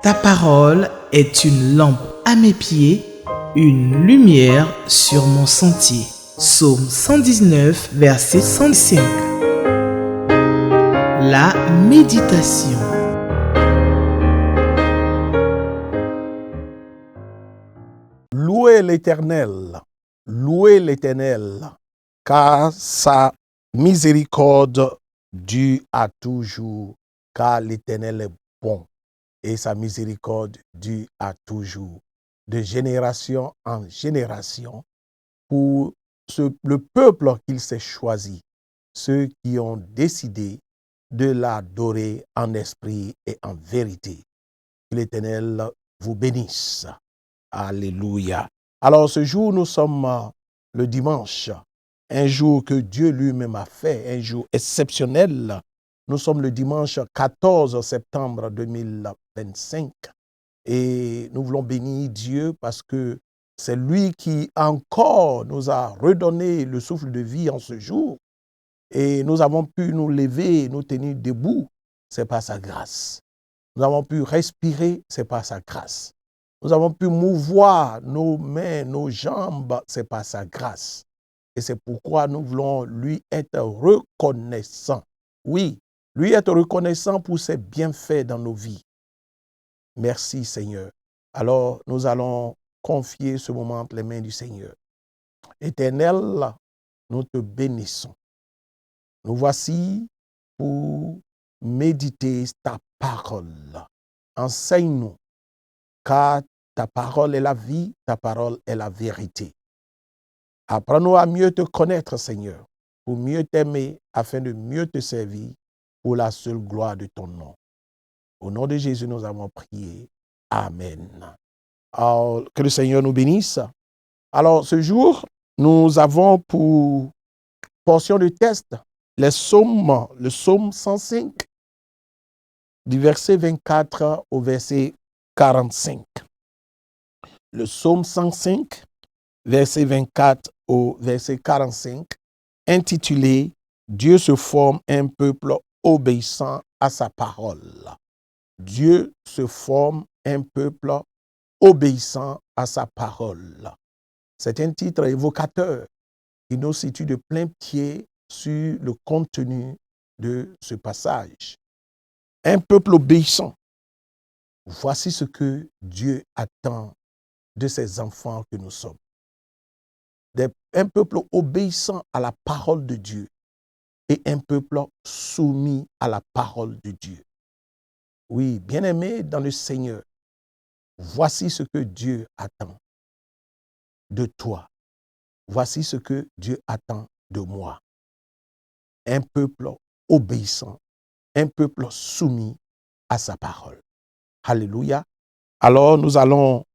Ta parole est une lampe à mes pieds, une lumière sur mon sentier. Psaume 119, verset 105. La méditation. Louez l'Éternel, car sa miséricorde dure à toujours, car l'Éternel est bon et sa miséricorde dure à toujours, de génération en génération, pour le peuple qu'il s'est choisi, ceux qui ont décidé de l'adorer en esprit et en vérité. Que l'Éternel vous bénisse. Alléluia. Alors ce jour, nous sommes le dimanche, un jour que Dieu lui-même a fait, un jour exceptionnel. Nous sommes le dimanche 14 septembre 2025 et nous voulons bénir Dieu parce que c'est lui qui encore nous a redonné le souffle de vie en ce jour et nous avons pu nous lever, nous tenir debout, c'est par sa grâce. Nous avons pu respirer, c'est par sa grâce. Nous avons pu mouvoir nos mains, nos jambes, c'est par sa grâce. Et c'est pourquoi nous voulons lui être reconnaissants. Oui, lui être reconnaissant pour ses bienfaits dans nos vies. Merci Seigneur. Alors, nous allons confier ce moment entre les mains du Seigneur. Éternel, nous te bénissons. Nous voici pour méditer ta parole. Enseigne-nous, car ta parole est la vie, ta parole est la vérité. Apprends-nous à mieux te connaître, Seigneur, pour mieux t'aimer, afin de mieux te servir, pour la seule gloire de ton nom. Au nom de Jésus, nous avons prié. Amen. Alors, que le Seigneur nous bénisse. Alors, ce jour, nous avons pour portion de texte le psaume 105, du verset 24 au verset 45. Le psaume 105, verset 24 au verset 45, intitulé « Dieu se forme un peuple obéissant à sa parole ». Dieu se forme un peuple obéissant à sa parole. C'est un titre évocateur qui nous situe de plein pied sur le contenu de ce passage. Un peuple obéissant. Voici ce que Dieu attend de ses enfants que nous sommes. Un peuple obéissant à la parole de Dieu et un peuple soumis à la parole de Dieu. Oui, bien-aimés dans le Seigneur, voici ce que Dieu attend de toi. Voici ce que Dieu attend de moi. Un peuple obéissant, un peuple soumis à sa parole. Alléluia. Alors nous allons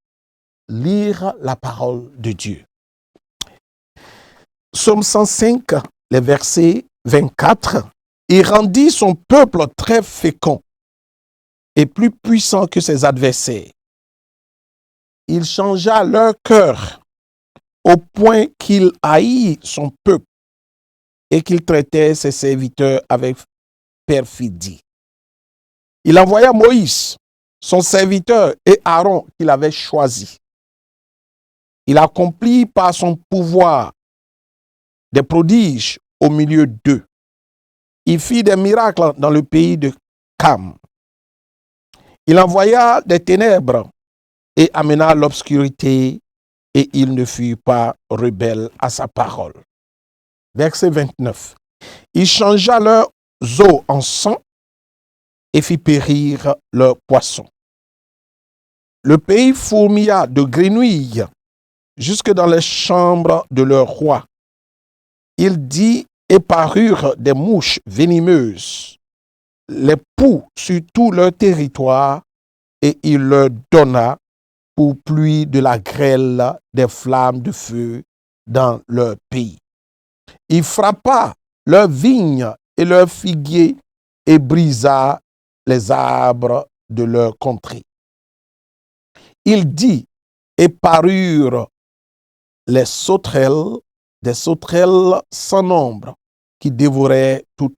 lire la parole de Dieu. Psaume 105, les versets 24. Il rendit son peuple très fécond et plus puissant que ses adversaires. Il changea leur cœur au point qu'il haït son peuple et qu'il traitait ses serviteurs avec perfidie. Il envoya Moïse, son serviteur, et Aaron qu'il avait choisi. Il accomplit par son pouvoir des prodiges au milieu d'eux. Il fit des miracles dans le pays de Cam. Il envoya des ténèbres et amena l'obscurité, et il ne fut pas rebelle à sa parole. Verset 29. Il changea leurs eaux en sang et fit périr leurs poissons. Le pays fourmilla de grenouilles jusque dans les chambres de leur roi. Il dit et parurent des mouches venimeuses, les poux sur tout leur territoire, et il leur donna pour pluie de la grêle des flammes de feu dans leur pays. Il frappa leurs vignes et leurs figuiers et brisa les arbres de leur contrée. Il dit et parurent les sauterelles, des sauterelles sans nombre, qui dévoraient toute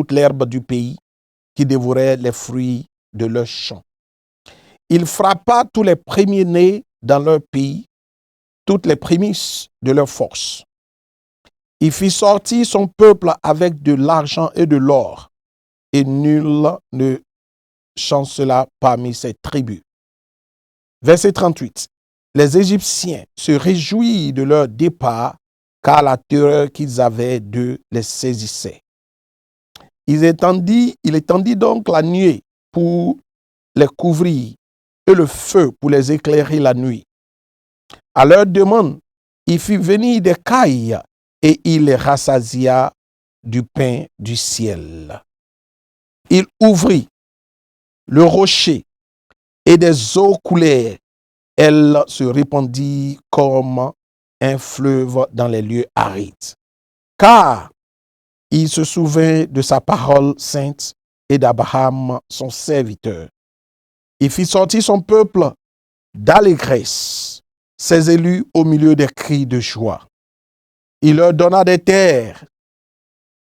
l'herbe du pays, qui dévoraient les fruits de leurs champs. Il frappa tous les premiers-nés dans leur pays, toutes les prémices de leur force. Il fit sortir son peuple avec de l'argent et de l'or, et nul ne chancela parmi ses tribus. Verset 38. Les Égyptiens se réjouirent de leur départ, car la terreur qu'ils avaient d'eux les saisissait. Il étendit donc la nuée pour les couvrir et le feu pour les éclairer la nuit. À leur demande, il fit venir des cailles et il les rassasia du pain du ciel. Il ouvrit le rocher et des eaux coulèrent. Elles se répandirent comme un fleuve dans les lieux arides. Car il se souvint de sa parole sainte et d'Abraham, son serviteur. Il fit sortir son peuple d'allégresse, ses élus au milieu des cris de joie. Il leur donna des terres,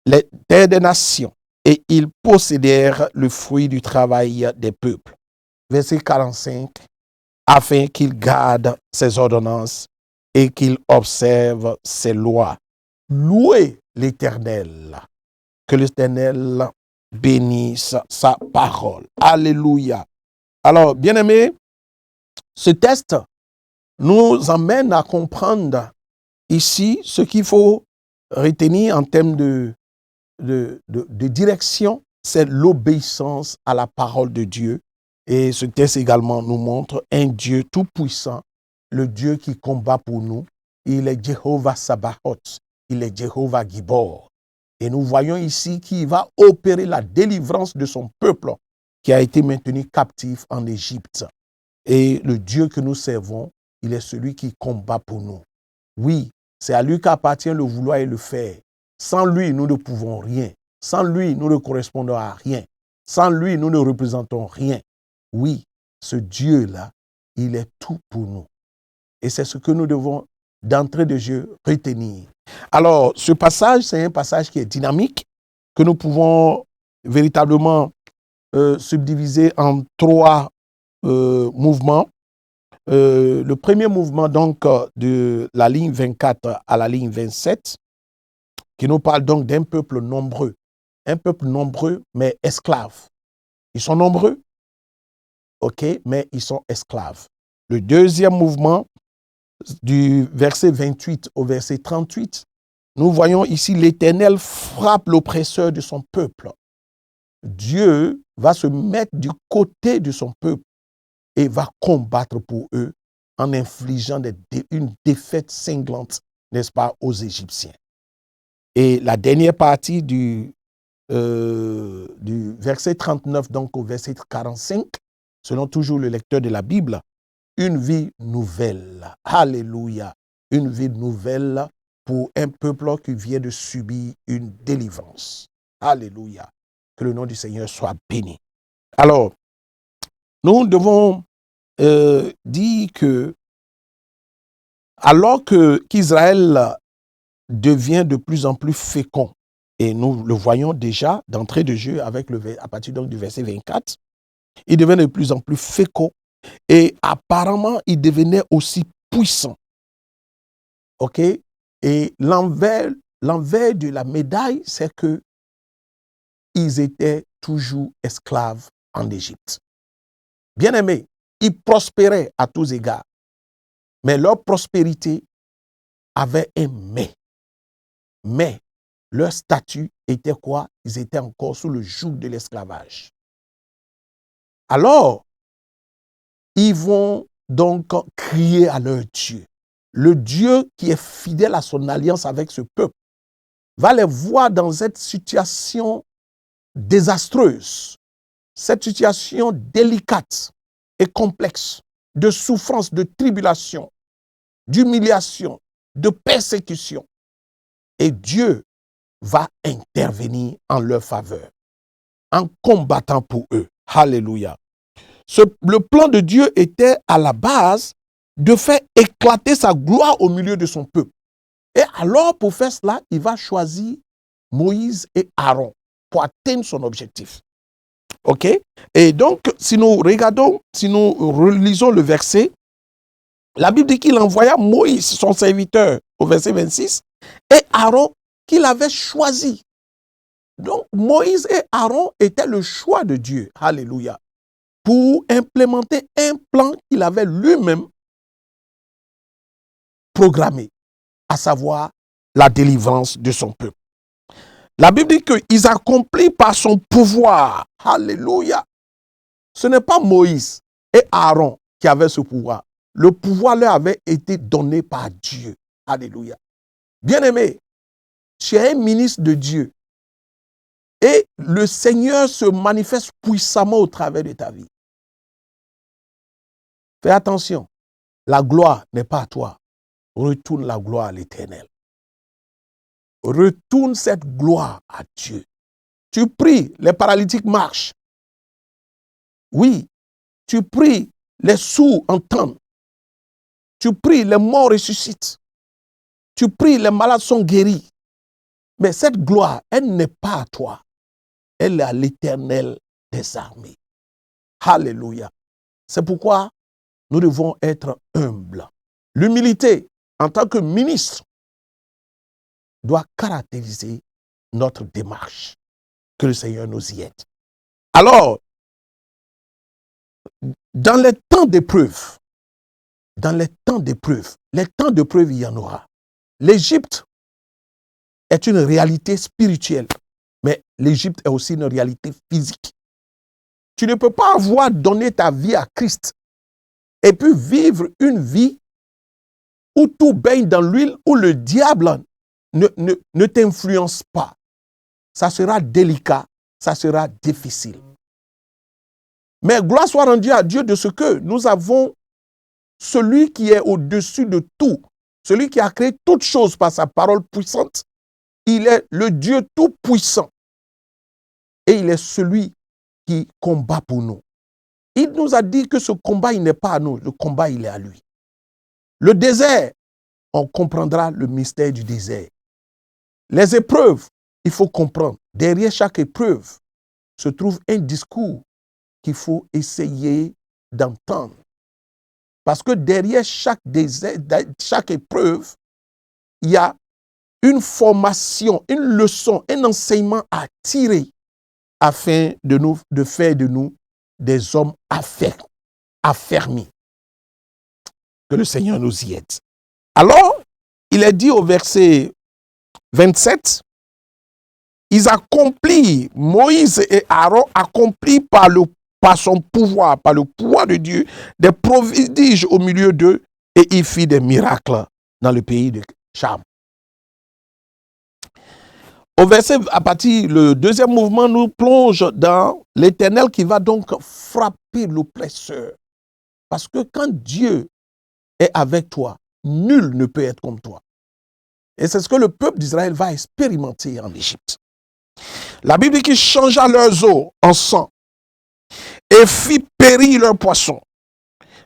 les terres des nations, et ils possédèrent le fruit du travail des peuples. Verset 45, afin qu'ils gardent ses ordonnances et qu'ils observent ses lois. Louez l'Éternel. Que l'Éternel bénisse sa parole. Alléluia. Alors, bien-aimés, ce texte nous emmène à comprendre ici ce qu'il faut retenir en termes de direction, c'est l'obéissance à la parole de Dieu. Et ce texte également nous montre un Dieu tout-puissant, le Dieu qui combat pour nous. Il est Jéhovah Sabaoth, il est Jéhovah Gibor. Et nous voyons ici qu'il va opérer la délivrance de son peuple qui a été maintenu captif en Égypte. Et le Dieu que nous servons, il est celui qui combat pour nous. Oui, c'est à lui qu'appartient le vouloir et le faire. Sans lui, nous ne pouvons rien. Sans lui, nous ne correspondons à rien. Sans lui, nous ne représentons rien. Oui, ce Dieu-là, il est tout pour nous. Et c'est ce que nous devons, d'entrée de jeu, retenir. Alors, ce passage, c'est un passage qui est dynamique, que nous pouvons véritablement subdiviser en trois mouvements. Le premier mouvement, donc, de la ligne 24 à la ligne 27, qui nous parle donc d'un peuple nombreux. Un peuple nombreux, mais esclaves. Ils sont nombreux, ok, mais ils sont esclaves. Le deuxième mouvement, du verset 28 au verset 38, nous voyons ici l'Éternel frappe l'oppresseur de son peuple. Dieu va se mettre du côté de son peuple et va combattre pour eux en infligeant une défaite cinglante, n'est-ce pas, aux Égyptiens. Et la dernière partie du verset 39 donc au verset 45, selon toujours le lecteur de la Bible, une vie nouvelle. Alléluia. Une vie nouvelle pour un peuple qui vient de subir une délivrance. Alléluia. Que le nom du Seigneur soit béni. Alors, nous devons dire que alors qu'Israël devient de plus en plus fécond, et nous le voyons déjà d'entrée de jeu avec à partir donc du verset 24, il devient de plus en plus fécond et apparemment il devenait aussi puissant. Ok? Et l'envers de la médaille, c'est que ils étaient toujours esclaves en Égypte. Bien aimés, ils prospéraient à tous égards, mais leur prospérité avait un mais. Mais leur statut était quoi? Ils étaient encore sous le joug de l'esclavage. Alors, ils vont donc crier à leur Dieu. Le Dieu qui est fidèle à son alliance avec ce peuple va les voir dans cette situation désastreuse, cette situation délicate et complexe de souffrance, de tribulation, d'humiliation, de persécution. Et Dieu va intervenir en leur faveur, en combattant pour eux. Alléluia. Le plan de Dieu était à la base de faire éclater sa gloire au milieu de son peuple. Et alors, pour faire cela, il va choisir Moïse et Aaron pour atteindre son objectif. OK? Et donc, si nous regardons, si nous relisons le verset, la Bible dit qu'il envoya Moïse, son serviteur, au verset 26, et Aaron qu'il avait choisi. Donc, Moïse et Aaron étaient le choix de Dieu. Alléluia. Pour implémenter un plan qu'il avait lui-même programmé, à savoir la délivrance de son peuple. La Bible dit qu'ils accomplissent par son pouvoir. Alléluia. Ce n'est pas Moïse et Aaron qui avaient ce pouvoir. Le pouvoir leur avait été donné par Dieu. Alléluia. Bien-aimé, tu es un ministre de Dieu. Et le Seigneur se manifeste puissamment au travers de ta vie. Fais attention. La gloire n'est pas à toi. Retourne la gloire à l'Éternel. Retourne cette gloire à Dieu. Tu pries, les paralytiques marchent. Oui, tu pries, les sourds entendent. Tu pries, les morts ressuscitent. Tu pries, les malades sont guéris. Mais cette gloire, elle n'est pas à toi. Elle est à l'Éternel des armées. Alléluia. C'est pourquoi nous devons être humbles. L'humilité, en tant que ministre, doit caractériser notre démarche. Que le Seigneur nous y aide. Alors, dans les temps d'épreuve, il y en aura. L'Égypte est une réalité spirituelle, mais l'Égypte est aussi une réalité physique. Tu ne peux pas avoir donné ta vie à Christ et puis vivre une vie où tout baigne dans l'huile, où le diable ne t'influence pas. Ça sera délicat, ça sera difficile. Mais gloire soit rendue à Dieu de ce que nous avons celui qui est au-dessus de tout, celui qui a créé toutes choses par sa parole puissante. Il est le Dieu tout-puissant. Et il est celui qui combat pour nous. Il nous a dit que ce combat, il n'est pas à nous. Le combat, il est à lui. Le désert, on comprendra le mystère du désert. Les épreuves, il faut comprendre. Derrière chaque épreuve se trouve un discours qu'il faut essayer d'entendre. Parce que derrière chaque épreuve, il y a une formation, une leçon, un enseignement à tirer afin de faire de nous des hommes affermis. Que le Seigneur nous y aide. Alors, il est dit au verset 27, ils accomplissent, Moïse et Aaron accomplissent par son pouvoir, par le pouvoir de Dieu, des prodiges au milieu d'eux, et il fit des miracles dans le pays de Cham. Au verset, à partir le deuxième mouvement, nous plonge dans l'Éternel qui va donc frapper l'oppresseur. Parce que quand Dieu est avec toi, nul ne peut être comme toi. Et c'est ce que le peuple d'Israël va expérimenter en Égypte. La Bible dit qu'il changea leurs eaux en sang et fit périr leurs poissons.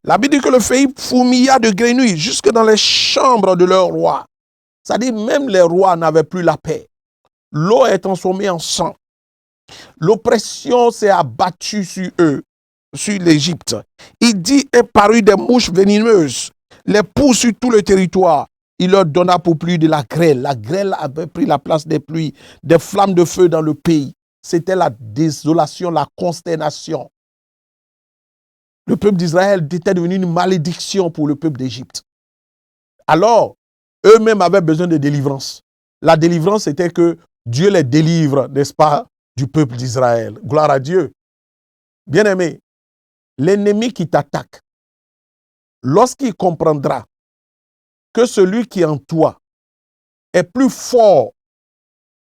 La Bible dit que le pays fourmilla de grenouilles jusque dans les chambres de leurs rois. C'est-à-dire même les rois n'avaient plus la paix. L'eau est transformée en sang. L'oppression s'est abattue sur eux, sur l'Égypte. Il dit et parut des mouches venimeuses, les poussent sur tout le territoire. Il leur donna pour pluie de la grêle. La grêle avait pris la place des pluies, des flammes de feu dans le pays. C'était la désolation, la consternation. Le peuple d'Israël était devenu une malédiction pour le peuple d'Égypte. Alors, eux-mêmes avaient besoin de délivrance. La délivrance, c'était que Dieu les délivre, n'est-ce pas, du peuple d'Israël. Gloire à Dieu. Bien-aimé, l'ennemi qui t'attaque, lorsqu'il comprendra que celui qui est en toi est plus fort,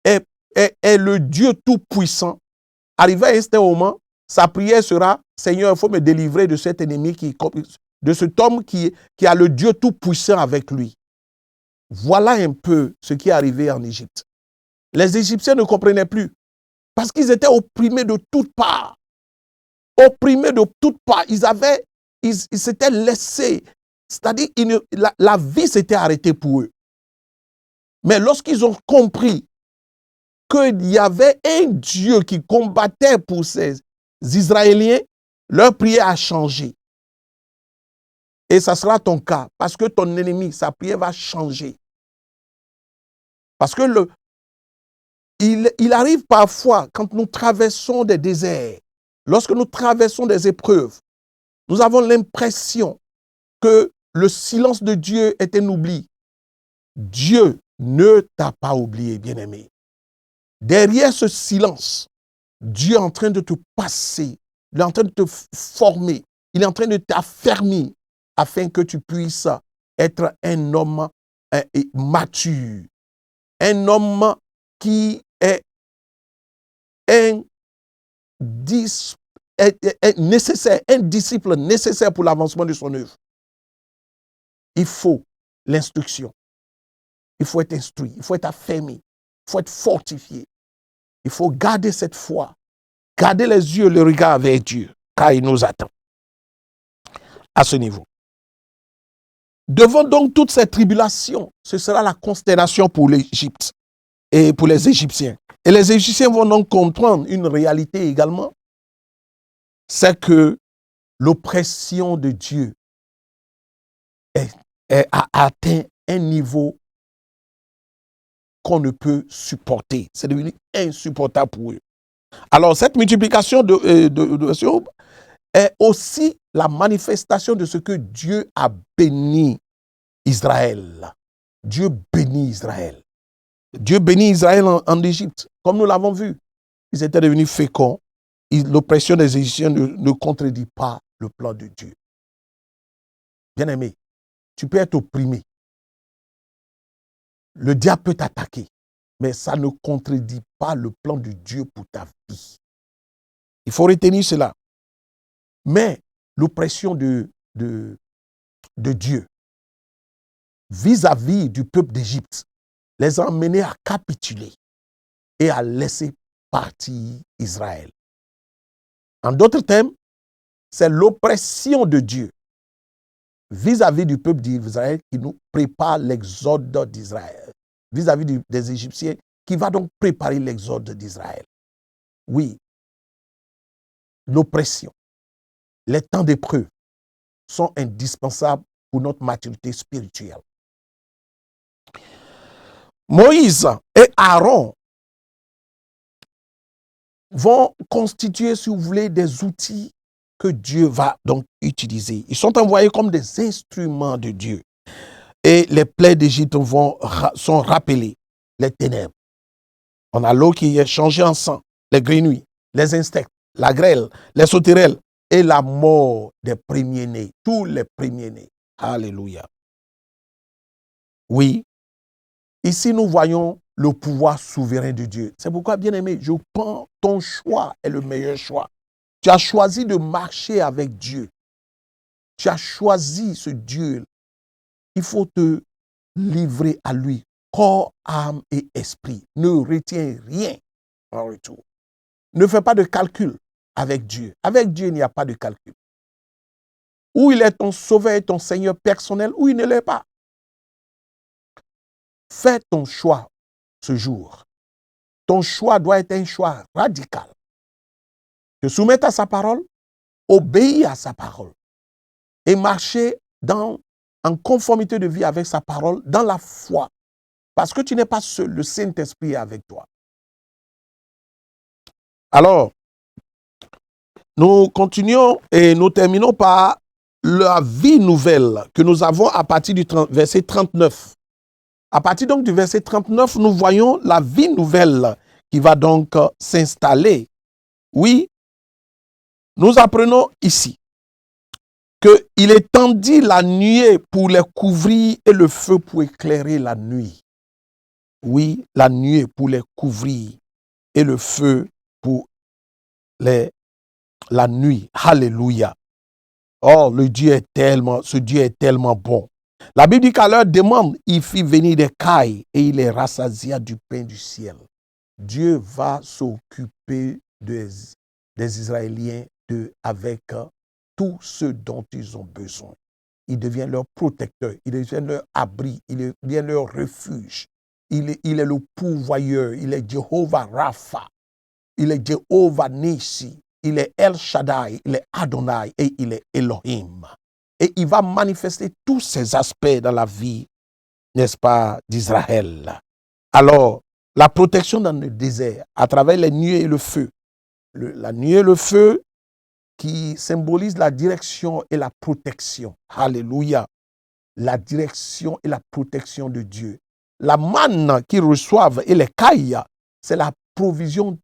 est le Dieu tout-puissant, arrivé à un certain moment, sa prière sera, Seigneur, il faut me délivrer de cet ennemi, de cet homme qui a le Dieu tout-puissant avec lui. Voilà un peu ce qui est arrivé en Égypte. Les Égyptiens ne comprenaient plus parce qu'ils étaient opprimés de toutes parts. Opprimés de toutes parts. Ils s'étaient laissés, c'est-à-dire la vie s'était arrêtée pour eux. Mais lorsqu'ils ont compris qu'il y avait un Dieu qui combattait pour Israéliens, leur prière a changé. Et ça sera ton cas, parce que ton ennemi, sa prière va changer. Parce que il arrive parfois, quand nous traversons des déserts, lorsque nous traversons des épreuves, nous avons l'impression que le silence de Dieu est un oubli. Dieu ne t'a pas oublié, bien-aimé. Derrière ce silence, Dieu est en train de te passer, il est en train de te former, il est en train de t'affermir afin que tu puisses être un homme mature, un homme qui est nécessaire, un disciple nécessaire pour l'avancement de son œuvre. Il faut l'instruction, il faut être instruit, il faut être affermi, il faut être fortifié. Il faut garder cette foi, garder les yeux, le regard vers Dieu, car il nous attend à ce niveau. Devant donc toutes ces tribulations, ce sera la consternation pour l'Égypte et pour les Égyptiens. Et les Égyptiens vont donc comprendre une réalité également, c'est que l'oppression de Dieu a atteint un niveau qu'on ne peut supporter. C'est devenu insupportable pour eux. Alors, cette multiplication de est aussi la manifestation de ce que Dieu a béni Israël. Dieu bénit Israël. Dieu bénit Israël en Égypte, comme nous l'avons vu. Ils étaient devenus féconds. L'oppression des Égyptiens ne contredit pas le plan de Dieu. Bien-aimé, tu peux être opprimé. Le diable peut t'attaquer, mais ça ne contredit pas le plan de Dieu pour ta vie. Il faut retenir cela. Mais l'oppression de Dieu vis-à-vis du peuple d'Égypte les a amenés à capituler et à laisser partir Israël. En d'autres termes, c'est l'oppression de Dieu vis-à-vis du peuple d'Israël qui nous prépare l'exode d'Israël, vis-à-vis des Égyptiens qui va donc préparer l'exode d'Israël. Oui, l'oppression, les temps d'épreuve sont indispensables pour notre maturité spirituelle. Moïse et Aaron vont constituer, si vous voulez, des outils que Dieu va donc utiliser. Ils sont envoyés comme des instruments de Dieu. Et les plaies d'Égypte sont rappelées, les ténèbres. On a l'eau qui est changée en sang, les grenouilles, les insectes, la grêle, les sauterelles et la mort des premiers-nés, tous les premiers-nés. Alléluia. Oui, ici nous voyons le pouvoir souverain de Dieu. C'est pourquoi, bien-aimé, je pense ton choix est le meilleur choix. Tu as choisi de marcher avec Dieu. Tu as choisi ce Dieu. Il faut te livrer à lui, corps, âme et esprit. Ne retiens rien en retour. Ne fais pas de calcul avec Dieu. Avec Dieu, il n'y a pas de calcul. Ou il est ton sauveur et ton Seigneur personnel, ou il ne l'est pas. Fais ton choix ce jour. Ton choix doit être un choix radical. Te soumettre à sa parole, obéir à sa parole et marcher en conformité de vie avec sa parole, dans la foi. Parce que tu n'es pas seul, le Saint-Esprit est avec toi. Alors, nous continuons et nous terminons par la vie nouvelle que nous avons à partir du verset 39. À partir donc du verset 39, nous voyons la vie nouvelle qui va donc s'installer. Oui, nous apprenons ici qu'il étendit la nuée pour les couvrir et le feu pour éclairer la nuit. Oui, la nuée pour les couvrir et le feu pour la nuit. Alléluia. Oh, ce Dieu est tellement bon. La Bible dit qu'à leur demande, il fit venir des cailles et il les rassasia du pain du ciel. Dieu va s'occuper des Israéliens avec tout ce dont ils ont besoin. Il devient leur protecteur, il devient leur abri, il devient leur refuge. Il est le pourvoyeur, il est Jehovah Rapha, il est Jehovah Nissi, il est El Shaddai, il est Adonai et il est Elohim. Et il va manifester tous ces aspects dans la vie, n'est-ce pas, d'Israël. Alors, la protection dans le désert, à travers les nuées et le feu. La nuée et le feu qui symbolise la direction et la protection. Alléluia. La direction et la protection de Dieu. La manne qu'ils reçoivent et les cailles, c'est la provision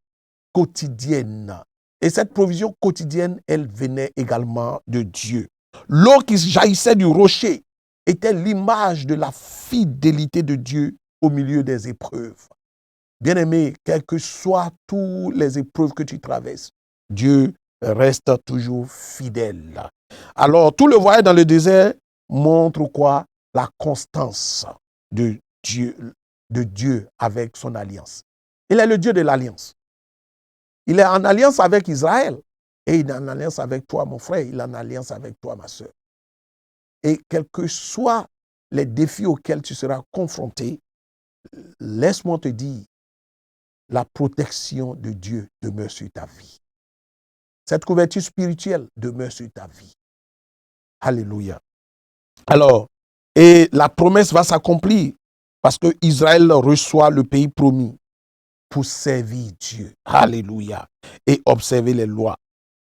quotidienne. Et cette provision quotidienne, elle venait également de Dieu. L'eau qui jaillissait du rocher était l'image de la fidélité de Dieu au milieu des épreuves. Bien-aimé, quelles que soient toutes les épreuves que tu traverses, Dieu reste toujours fidèle. Alors, tout le voyage dans le désert montre quoi? La constance de Dieu avec son alliance. Il est le Dieu de l'alliance. Il est en alliance avec Israël. Et il est en alliance avec toi, mon frère. Il est en alliance avec toi, ma soeur. Et quels que soient les défis auxquels tu seras confronté, laisse-moi te dire, la protection de Dieu demeure sur ta vie. Cette couverture spirituelle demeure sur ta vie. Alléluia. Alors, et la promesse va s'accomplir parce que Israël reçoit le pays promis pour servir Dieu. Alléluia. Et observer les lois.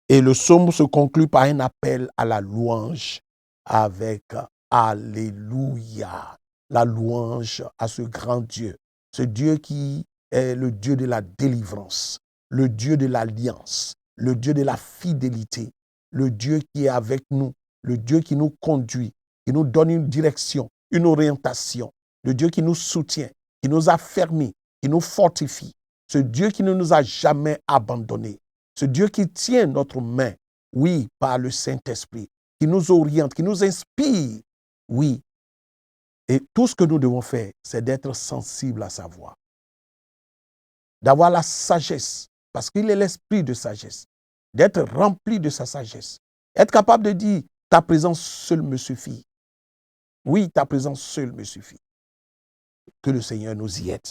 Et le psaume se conclut par un appel à la louange avec Alléluia. La louange à ce grand Dieu. Ce Dieu qui est le Dieu de la délivrance, le Dieu de l'alliance, le Dieu de la fidélité, le Dieu qui est avec nous, le Dieu qui nous conduit, qui nous donne une direction, une orientation, le Dieu qui nous soutient, qui nous affermit, qui nous fortifie, ce Dieu qui ne nous a jamais abandonnés, ce Dieu qui tient notre main, oui, par le Saint-Esprit, qui nous oriente, qui nous inspire, oui. Et tout ce que nous devons faire, c'est d'être sensible à sa voix, d'avoir la sagesse, parce qu'il est l'esprit de sagesse, d'être rempli de sa sagesse, être capable de dire, ta présence seule me suffit. Oui, ta présence seule me suffit. Que le Seigneur nous y aide.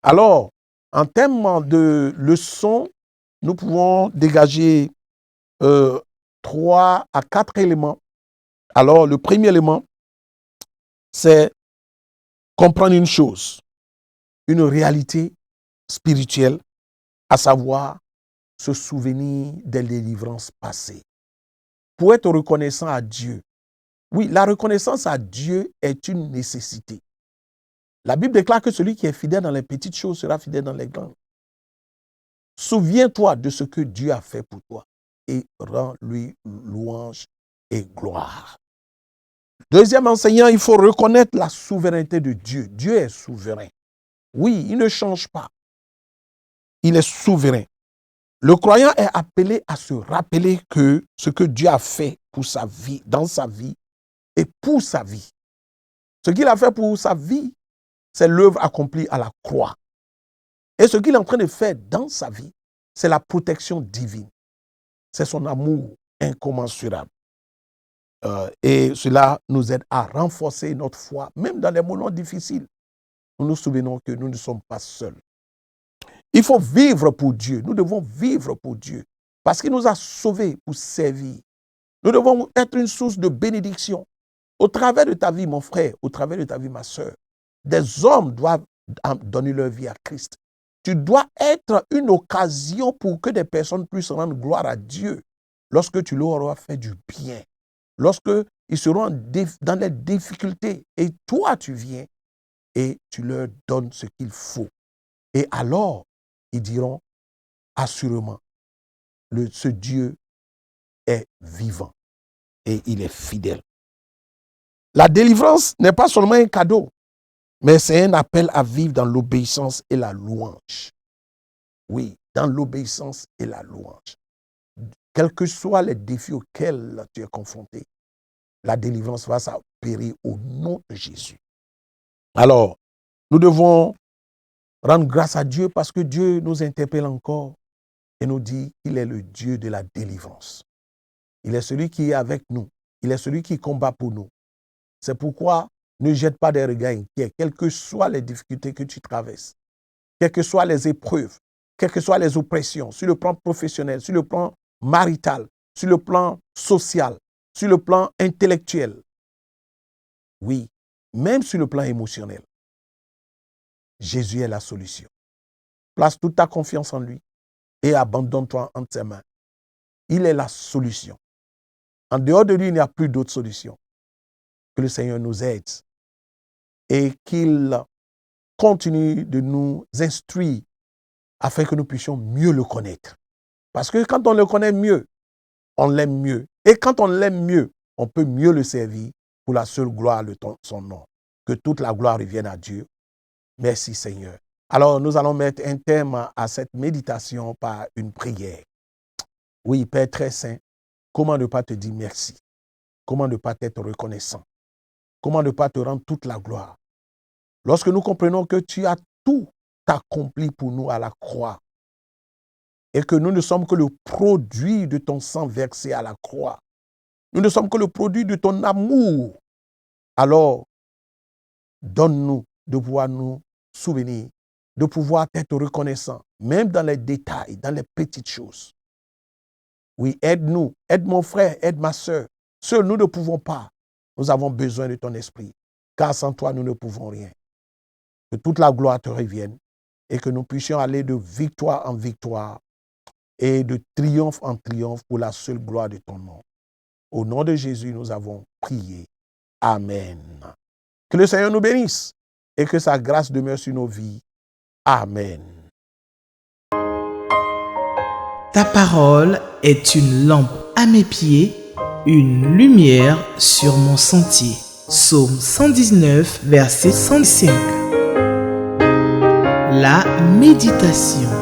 Alors, en termes de leçons, nous pouvons dégager 3 à 4 éléments. Alors, le premier élément, c'est comprendre une chose, une réalité spirituelle, à savoir se souvenir des délivrances passées. Pour être reconnaissant à Dieu. Oui, la reconnaissance à Dieu est une nécessité. La Bible déclare que celui qui est fidèle dans les petites choses sera fidèle dans les grandes. Souviens-toi de ce que Dieu a fait pour toi et rends-lui louange et gloire. Deuxième enseignant, il faut reconnaître la souveraineté de Dieu. Dieu est souverain. Oui, il ne change pas. Il est souverain. Le croyant est appelé à se rappeler que ce que Dieu a fait pour sa vie, dans sa vie et pour sa vie. Ce qu'il a fait pour sa vie, c'est l'œuvre accomplie à la croix. Et ce qu'il est en train de faire dans sa vie, c'est la protection divine. C'est son amour incommensurable. Et cela nous aide à renforcer notre foi, même dans les moments difficiles. Nous nous souvenons que nous ne sommes pas seuls. Il faut vivre pour Dieu. Nous devons vivre pour Dieu. Parce qu'il nous a sauvés pour servir. Nous devons être une source de bénédiction. Au travers de ta vie, mon frère, au travers de ta vie, ma soeur, des hommes doivent donner leur vie à Christ. Tu dois être une occasion pour que des personnes puissent rendre gloire à Dieu lorsque tu leur auras fait du bien. Lorsque ils seront dans les difficultés et toi tu viens et tu leur donnes ce qu'il faut. Et alors, ils diront assurément, ce Dieu est vivant et il est fidèle. La délivrance n'est pas seulement un cadeau, mais c'est un appel à vivre dans l'obéissance et la louange. Oui, dans l'obéissance et la louange. Quels que soient les défis auxquels tu es confronté, la délivrance va s'opérer au nom de Jésus. Alors, nous devons rendre grâce à Dieu parce que Dieu nous interpelle encore et nous dit qu'il est le Dieu de la délivrance. Il est celui qui est avec nous. Il est celui qui combat pour nous. C'est pourquoi ne jette pas des regards inquiets, quelles que soient les difficultés que tu traverses, quelles que soient les épreuves, quelles que soient les oppressions, sur le plan professionnel, sur le plan marital, sur le plan social, sur le plan intellectuel. Oui, même sur le plan émotionnel. Jésus est la solution. Place toute ta confiance en lui et abandonne-toi entre ses mains. Il est la solution. En dehors de lui, il n'y a plus d'autre solution. Que le Seigneur nous aide et qu'il continue de nous instruire afin que nous puissions mieux le connaître. Parce que quand on le connaît mieux, on l'aime mieux. Et quand on l'aime mieux, on peut mieux le servir pour la seule gloire de son nom. Que toute la gloire revienne à Dieu. Merci Seigneur. Alors nous allons mettre un terme à cette méditation par une prière. Oui, Père très saint, comment ne pas te dire merci? Comment ne pas être reconnaissant? Comment ne pas te rendre toute la gloire? Lorsque nous comprenons que tu as tout accompli pour nous à la croix et que nous ne sommes que le produit de ton sang versé à la croix, nous ne sommes que le produit de ton amour, alors donne-nous de pouvoir nous souvenir, de pouvoir être reconnaissant, même dans les détails, dans les petites choses. Oui, aide-nous, aide mon frère, aide ma soeur. Seuls nous ne pouvons pas. Nous avons besoin de ton esprit, car sans toi, nous ne pouvons rien. Que toute la gloire te revienne et que nous puissions aller de victoire en victoire et de triomphe en triomphe pour la seule gloire de ton nom. Au nom de Jésus, nous avons prié. Amen. Que le Seigneur nous bénisse et que sa grâce demeure sur nos vies. Amen. Ta parole est une lampe à mes pieds, une lumière sur mon sentier. Psaume 119, verset 105. La méditation.